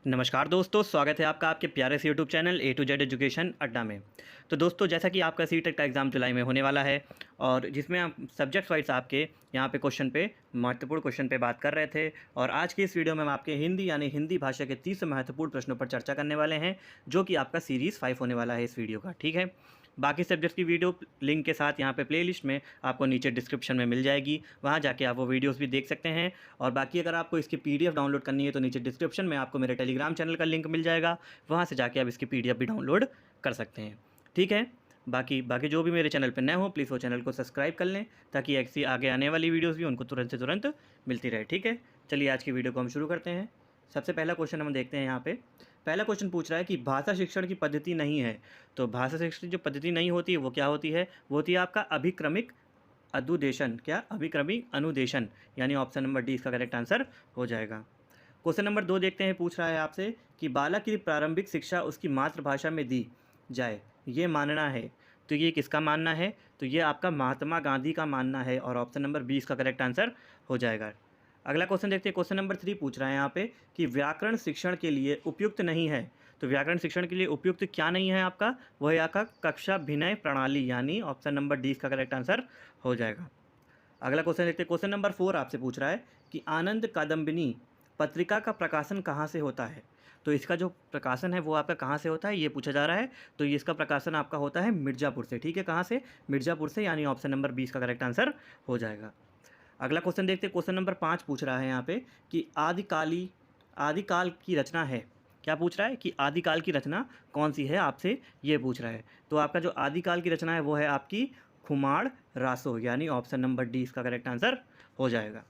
नमस्कार दोस्तों, स्वागत है आपका आपके प्यारे से YouTube channel A to Z education Adda में। तो दोस्तों, जैसा कि आपका सीटेट का एग्ज़ाम जुलाई में होने वाला है और जिसमें आप सब्जेक्ट वाइज आपके यहाँ पे क्वेश्चन पे महत्वपूर्ण क्वेश्चन पे बात कर रहे थे। और आज की इस वीडियो में हम आपके हिंदी यानी हिंदी भाषा के 30 महत्वपूर्ण प्रश्नों पर चर्चा करने वाले हैं, जो कि आपका सीरीज़ 5 होने वाला है इस वीडियो का। ठीक है, बाकी सब्जेक्ट की वीडियो लिंक के साथ यहाँ पे प्लेलिस्ट में आपको नीचे डिस्क्रिप्शन में मिल जाएगी, वहाँ जाके आप वो वीडियोस भी देख सकते हैं। और बाकी अगर आपको इसकी पीडीएफ डाउनलोड करनी है तो नीचे डिस्क्रिप्शन में आपको मेरे टेलीग्राम चैनल का लिंक मिल जाएगा, वहाँ से जाके आप इसकी पीडीएफ भी डाउनलोड कर सकते हैं। ठीक है, बाकी बाकी जो भी मेरे चैनल पर नए हो प्लीज़ वो चैनल को सब्सक्राइब कर लें, ताकि ऐसी आगे आने वाली वीडियोज़ भी उनको तुरंत से तुरंत मिलती रहे। ठीक है, चलिए आज की वीडियो को हम शुरू करते हैं। सबसे पहला क्वेश्चन हम देखते हैं यहाँ पे। पहला क्वेश्चन पूछ रहा है कि भाषा शिक्षण की पद्धति नहीं है। तो भाषा शिक्षण की जो पद्धति नहीं होती है वो क्या होती है? वो होती है आपका अभिक्रमिक अनुदेशन। क्या? अभिक्रमिक अनुदेशन, यानी ऑप्शन नंबर डी इसका करेक्ट आंसर हो जाएगा। क्वेश्चन नंबर 2 देखते हैं। पूछ रहा है आपसे कि बालक की प्रारंभिक शिक्षा उसकी मातृभाषा में दी जाए, ये मानना है। तो ये किसका मानना है? तो ये आपका महात्मा गांधी का मानना है और ऑप्शन नंबर 20 का करेक्ट आंसर हो जाएगा। अगला क्वेश्चन देखते हैं। क्वेश्चन नंबर 3 पूछ रहा है यहाँ पे कि व्याकरण शिक्षण के लिए उपयुक्त नहीं है। तो व्याकरण शिक्षण के लिए उपयुक्त क्या नहीं है आपका? वह है आपका कक्षा भिनय प्रणाली, यानी ऑप्शन नंबर डी इसका करेक्ट आंसर हो जाएगा। अगला क्वेश्चन देखते हैं। क्वेश्चन नंबर 4 आपसे पूछ रहा है कि आनंद कादम्बिनी पत्रिका का प्रकाशन कहाँ से होता है। तो इसका जो प्रकाशन है वो आपका कहाँ से होता है, ये पूछा जा रहा है। तो ये इसका प्रकाशन आपका होता है मिर्ज़ापुर से। ठीक है, कहाँ से? मिर्ज़ापुर से, यानी ऑप्शन नंबर 20 का करेक्ट आंसर हो जाएगा। अगला क्वेश्चन देखते हैं। क्वेश्चन नंबर 5 पूछ रहा है यहाँ पे कि आदिकाल की रचना है। क्या पूछ रहा है? कि आदिकाल की रचना कौन सी है, आपसे ये पूछ रहा है। तो आपका जो आदिकाल की रचना है वो है आपकी खुमार रासो, यानी ऑप्शन नंबर डी इसका करेक्ट आंसर हो जाएगा।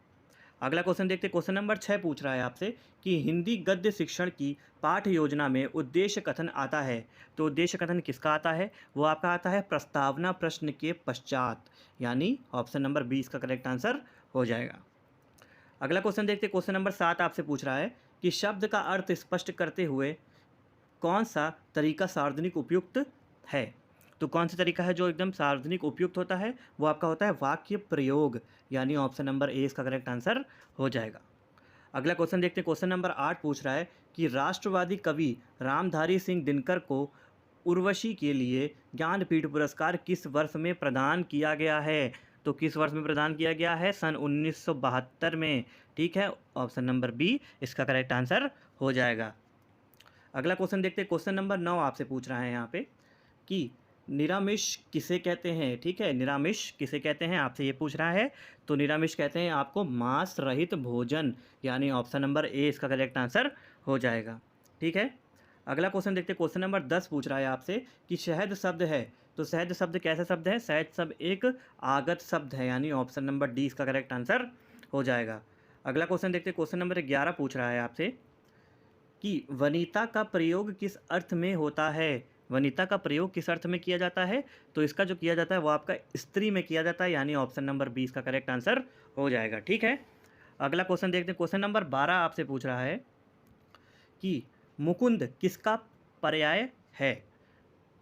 अगला क्वेश्चन देखते हैं। क्वेश्चन नंबर 6 पूछ रहा है आपसे कि हिंदी गद्य शिक्षण की पाठ योजना में उद्देश्य कथन आता है। तो उद्देश्य कथन किसका आता है? वो आपका आता है प्रस्तावना प्रश्न के पश्चात, यानी ऑप्शन नंबर 20 का करेक्ट आंसर हो जाएगा। अगला क्वेश्चन देखते हैं। क्वेश्चन नंबर 7 आपसे पूछ रहा है कि शब्द का अर्थ स्पष्ट करते हुए कौन सा तरीका सार्वजनिक उपयुक्त है। तो कौन सा तरीका है जो एकदम सार्वजनिक उपयुक्त होता है? वो आपका होता है वाक्य प्रयोग, यानी ऑप्शन नंबर ए इसका करेक्ट आंसर हो जाएगा। अगला क्वेश्चन देखते हैं। क्वेश्चन नंबर 8 पूछ रहा है कि राष्ट्रवादी कवि रामधारी सिंह दिनकर को उर्वशी के लिए ज्ञानपीठ पुरस्कार किस वर्ष में प्रदान किया गया है। तो किस वर्ष में प्रदान किया गया है? सन 1972 में। ठीक है, ऑप्शन नंबर बी इसका करेक्ट आंसर हो जाएगा। अगला क्वेश्चन देखते हैं। क्वेश्चन नंबर 9 आपसे पूछ रहा है यहाँ पे कि निरामिष किसे कहते हैं। ठीक है, निरामिष किसे कहते हैं, आपसे ये पूछ रहा है। तो निरामिष कहते हैं आपको मांस रहित भोजन, यानी ऑप्शन नंबर ए इसका करेक्ट आंसर हो जाएगा। ठीक है, अगला क्वेश्चन देखते हैं। क्वेश्चन नंबर 10 पूछ रहा है आपसे कि शहद शब्द है। तो शहद शब्द कैसा शब्द है? शहद शब्द एक आगत शब्द है, यानी ऑप्शन नंबर डी इसका करेक्ट आंसर हो जाएगा। अगला क्वेश्चन देखते हैं। क्वेश्चन नंबर 11 पूछ रहा है आपसे कि वनिता का प्रयोग किस अर्थ में होता है। वनिता का प्रयोग किस अर्थ में किया जाता है? तो इसका जो किया जाता है वो आपका स्त्री में किया जाता है, यानी ऑप्शन नंबर 20 का करेक्ट आंसर हो जाएगा। ठीक है, अगला क्वेश्चन देखते हैं। क्वेश्चन नंबर 12 आपसे पूछ रहा है कि मुकुंद किसका पर्याय है।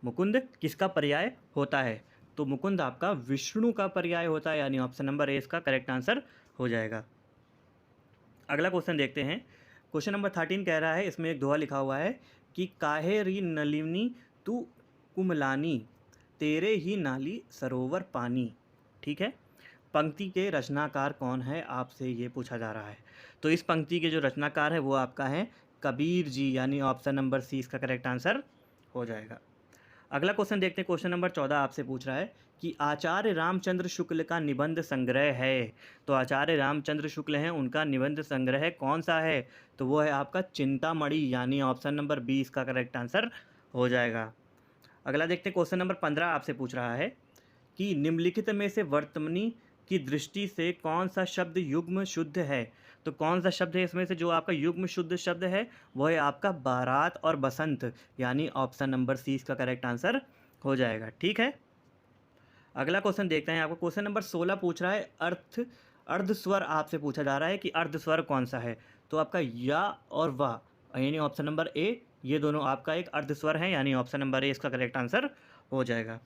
मुकुंद किसका पर्याय होता है? तो मुकुंद आपका विष्णु का पर्याय होता है, यानी ऑप्शन नंबर ए इसका करेक्ट आंसर हो जाएगा। अगला क्वेश्चन देखते हैं। क्वेश्चन नंबर 13 कह रहा है, इसमें एक दोहा लिखा हुआ है कि काहे री नलिनी तू कुमलानी, तेरे ही नाली सरोवर पानी। ठीक है, पंक्ति के रचनाकार कौन है, आपसे ये पूछा जा रहा है। तो इस पंक्ति के जो रचनाकार है वो आपका है कबीर जी, यानी ऑप्शन नंबर सी इसका करेक्ट आंसर हो जाएगा। अगला क्वेश्चन देखते हैं। क्वेश्चन नंबर 14 आपसे पूछ रहा है कि आचार्य रामचंद्र शुक्ल का निबंध संग्रह है। तो आचार्य रामचंद्र शुक्ल हैं, उनका निबंध संग्रह कौन सा है? तो वो है आपका चिंतामणि, यानी ऑप्शन नंबर 20 का करेक्ट आंसर हो जाएगा। अगला देखते हैं। क्वेश्चन नंबर 15 आपसे पूछ रहा है कि निम्नलिखित में से वर्तमनी की दृष्टि से कौन सा शब्द युग्म शुद्ध है। तो कौन सा शब्द है इसमें से जो आपका युग्म शुद्ध शब्द है? वो है आपका बारात और बसंत, यानी ऑप्शन नंबर सी इसका करेक्ट आंसर हो जाएगा। ठीक है, अगला क्वेश्चन देखते हैं। आपको क्वेश्चन नंबर 16 पूछ रहा है अर्धस्वर आपसे पूछा जा रहा है कि अर्धस्वर कौन सा है। तो आपका या और वाह, यानी ऑप्शन नंबर ए, ये दोनों आपका एक अर्धस्वर है, यानी ऑप्शन नंबर ए इसका करेक्ट आंसर हो जाएगा।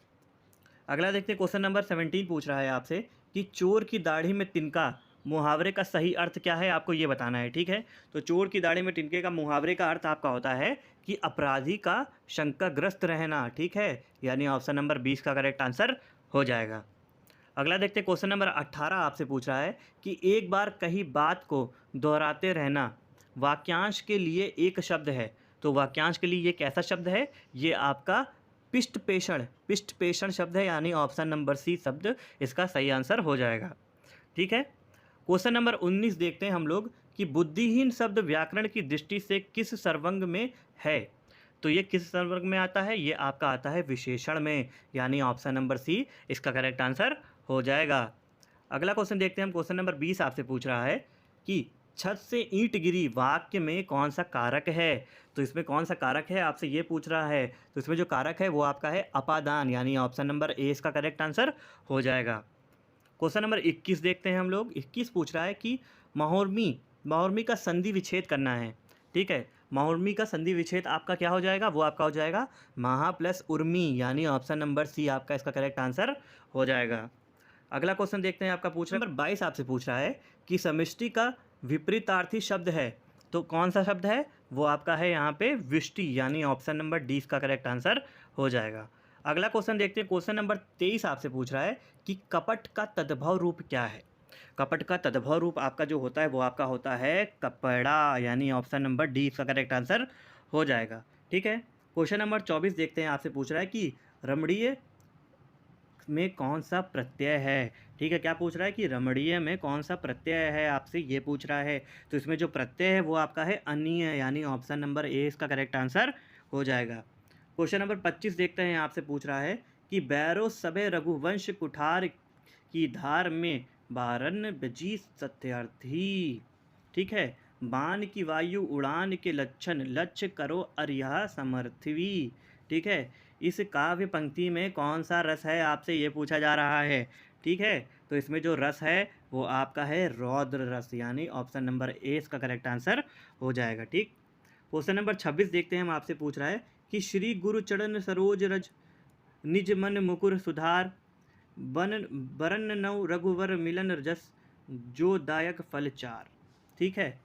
अगला देखते हैं। क्वेश्चन नंबर 17 पूछ रहा है आपसे कि चोर की दाढ़ी में तिनका मुहावरे का सही अर्थ क्या है आपको ये बताना है, ठीक है। तो चोर की दाढ़ी में तिनके का मुहावरे का अर्थ आपका होता है कि अपराधी का शंकाग्रस्त रहना, ठीक है, यानी ऑप्शन नंबर 20 का करेक्ट आंसर हो जाएगा। अगला देखते हैं, क्वेश्चन नंबर 18 आपसे पूछ रहा है कि एक बार कही बात को दोहराते रहना वाक्यांश के लिए एक शब्द है। तो वाक्यांश के लिए ये कैसा शब्द है? ये आपका पिष्ट पेषण शब्द है, यानी ऑप्शन नंबर सी शब्द इसका सही आंसर हो जाएगा, ठीक है। क्वेश्चन नंबर 19 देखते हैं हम लोग कि बुद्धिहीन शब्द व्याकरण की दृष्टि से किस सर्वंग में है। तो ये किस सर्वंग में आता है? ये आपका आता है विशेषण में, यानी ऑप्शन नंबर सी इसका करेक्ट आंसर हो जाएगा। अगला क्वेश्चन देखते हैं हम, क्वेश्चन नंबर 20 आपसे पूछ रहा है कि छत से ईंट गिरी वाक्य में कौन सा कारक है। तो इसमें कौन सा कारक है आपसे ये पूछ रहा है। तो इसमें जो कारक है वो आपका है अपादान, यानी ऑप्शन नंबर ए इसका करेक्ट आंसर हो जाएगा। क्वेश्चन नंबर 21 देखते हैं हम लोग। 21 पूछ रहा है कि महोर्मी का संधि विच्छेद करना है, ठीक है। महोर्मी का संधि विच्छेद आपका क्या हो जाएगा? वो आपका हो जाएगा महा प्लस उर्मी, यानी ऑप्शन नंबर सी आपका इसका करेक्ट आंसर हो जाएगा। अगला क्वेश्चन देखते हैं, आपका पूछ रहा है नंबर 22 आपसे पूछ रहा है कि समष्टि का विपरीतार्थी शब्द है। तो कौन सा शब्द है? वो आपका है यहाँ पे विष्टि, यानी ऑप्शन नंबर डी इसका करेक्ट आंसर हो जाएगा। अगला क्वेश्चन देखते हैं, क्वेश्चन नंबर 23 आपसे पूछ रहा है कि कपट का तद्भव रूप क्या है। कपट का तद्भव रूप आपका जो होता है वो आपका होता है कपड़ा, यानी ऑप्शन नंबर डी इसका करेक्ट आंसर हो जाएगा, ठीक है। क्वेश्चन नंबर 24 देखते हैं, आपसे पूछ रहा है कि रमणीय में कौन सा प्रत्यय है, ठीक है। क्या पूछ रहा है कि रमणीय में कौन सा प्रत्यय है, आपसे ये पूछ रहा है। तो इसमें जो प्रत्यय है वो आपका है अनीय, यानी ऑप्शन नंबर ए इसका करेक्ट आंसर हो जाएगा। क्वेश्चन नंबर 25 देखते हैं, आपसे पूछ रहा है कि बैरो सबे रघुवंश कुठार की धार में बारन बजी सत्यार्थी, ठीक है। बाण की वायु उड़ान के लक्षण लक्ष्य करो अरिहा समर्थवी, ठीक है। इस काव्य पंक्ति में कौन सा रस है आपसे ये पूछा जा रहा है, ठीक है। तो इसमें जो रस है वो आपका है रौद्र रस, यानी ऑप्शन नंबर ए इसका करेक्ट आंसर हो जाएगा, ठीक। क्वेश्चन नंबर 26 देखते हैं हम, आपसे पूछ रहा है कि श्री गुरु चरण सरोज रज निज मन मुकुर सुधार बन बरन नव रघुवर मिलन रजस जो दायक फल चार, ठीक है।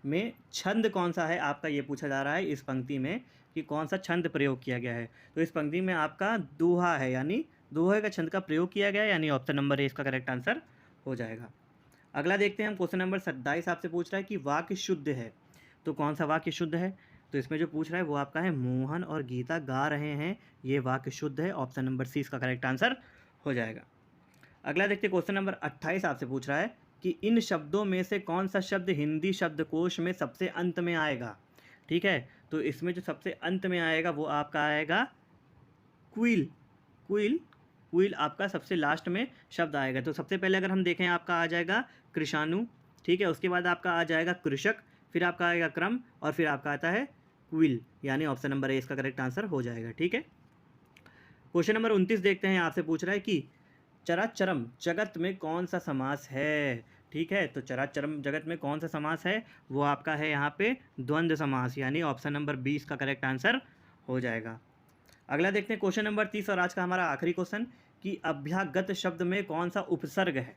में छंद कौन सा है आपका ये पूछा जा रहा है इस पंक्ति में, कि कौन सा छंद प्रयोग किया गया है। तो इस पंक्ति में आपका दोहा है, यानी दोहे का छंद का प्रयोग किया गया है, यानी ऑप्शन नंबर ए इसका करेक्ट आंसर हो जाएगा। अगला देखते हैं हम, क्वेश्चन नंबर 27 आपसे पूछ रहा है कि वाक्य शुद्ध है। तो कौन सा वाक्य शुद्ध है? तो इसमें जो पूछ रहा है वो आपका है मोहन और गीता गा रहे हैं, ये वाक्य शुद्ध है, ऑप्शन नंबर सी इसका करेक्ट आंसर हो जाएगा। अगला देखते हैं, क्वेश्चन नंबर 28 आपसे पूछ रहा है कि इन शब्दों में से कौन सा शब्द हिंदी शब्दकोश में सबसे अंत में आएगा, ठीक है। तो इसमें जो सबसे अंत में आएगा वो आपका आएगा क्विल। क्विल क्विल आपका सबसे लास्ट में शब्द आएगा। तो सबसे पहले अगर हम देखें आपका आ जाएगा कृषाणु, ठीक है। उसके बाद आपका आ जाएगा कृषक, फिर आपका आएगा क्रम, और फिर आपका आता है क्विल, यानी ऑप्शन नंबर ए इसका करेक्ट आंसर हो जाएगा, ठीक है। क्वेश्चन नंबर 29 देखते हैं, आपसे पूछ रहा है कि चराचरम जगत में कौन सा समास है, ठीक है। तो चराचरम जगत में कौन सा समास है, वो आपका है यहाँ पे द्वंद्व समास, यानी ऑप्शन नंबर 20 का करेक्ट आंसर हो जाएगा। अगला देखते हैं, क्वेश्चन नंबर 30 और आज का हमारा आखिरी क्वेश्चन कि अभ्यागत शब्द में कौन सा उपसर्ग है,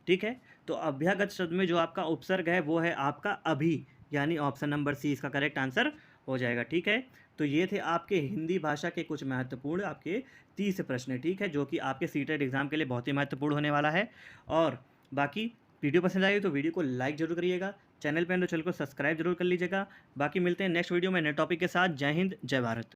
ठीक है। तो अभ्यागत शब्द में जो आपका उपसर्ग है वो है आपका अभी, यानी ऑप्शन नंबर सी इसका करेक्ट आंसर हो जाएगा, ठीक है। तो ये थे आपके हिंदी भाषा के कुछ महत्वपूर्ण आपके 30 प्रश्न, ठीक है, जो कि आपके सीटेट एग्जाम के लिए बहुत ही महत्वपूर्ण होने वाला है। और बाकी वीडियो पसंद आई तो वीडियो को लाइक जरूर करिएगा, चैनल पर तो चैनल को सब्सक्राइब जरूर कर लीजिएगा। बाकी मिलते हैं नेक्स्ट वीडियो में नए टॉपिक के साथ। जय हिंद, जय भारत।